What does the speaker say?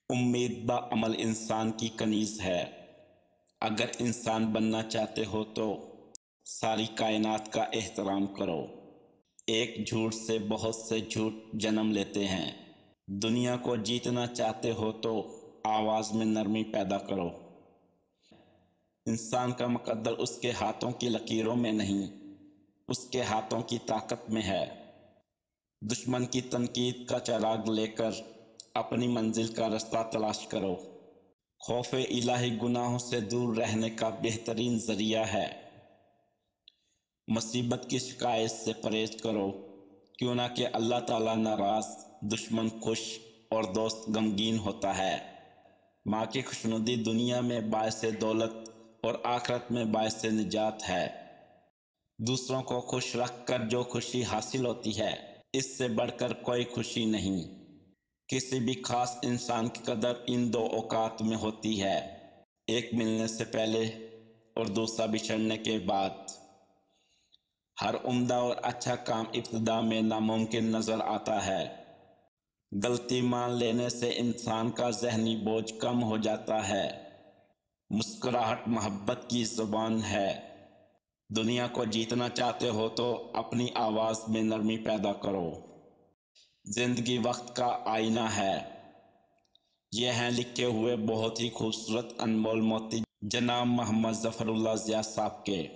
امید با عمل انسان کی کنیز ہے۔ اگر انسان بننا چاہتے ہو تو ساری کائنات کا احترام کرو۔ ایک جھوٹ سے بہت سے جھوٹ جنم لیتے ہیں۔ دنیا کو جیتنا چاہتے ہو تو آواز میں نرمی پیدا کرو۔ انسان کا مقدر اس کے ہاتھوں کی لکیروں میں نہیں، اس کے ہاتھوں کی طاقت میں ہے۔ دشمن کی تنقید کا چراغ لے کر اپنی منزل کا رستہ تلاش کرو۔ خوف الہی گناہوں سے دور رہنے کا بہترین ذریعہ ہے۔ مصیبت کی شکایت سے پرہیز کرو، کیوں نہ کہ اللہ تعالیٰ ناراض، دشمن خوش اور دوست غمگین ہوتا ہے۔ ماں کی خوشنودی دنیا میں باعث دولت اور آخرت میں باعث نجات ہے۔ دوسروں کو خوش رکھ کر جو خوشی حاصل ہوتی ہے، اس سے بڑھ کر کوئی خوشی نہیں۔ کسی بھی خاص انسان کی قدر ان دو اوقات میں ہوتی ہے، ایک ملنے سے پہلے اور دوسرا بچھڑنے کے بعد۔ ہر عمدہ اور اچھا کام ابتدا میں ناممکن نظر آتا ہے۔ غلطی مان لینے سے انسان کا ذہنی بوجھ کم ہو جاتا ہے۔ مسکراہٹ محبت کی زبان ہے۔ دنیا کو جیتنا چاہتے ہو تو اپنی آواز میں نرمی پیدا کرو۔ زندگی وقت کا آئینہ ہے۔ یہ ہیں لکھے ہوئے بہت ہی خوبصورت انمول موتی جناب محمد ظفر اللہ ضیاء صاحب کے۔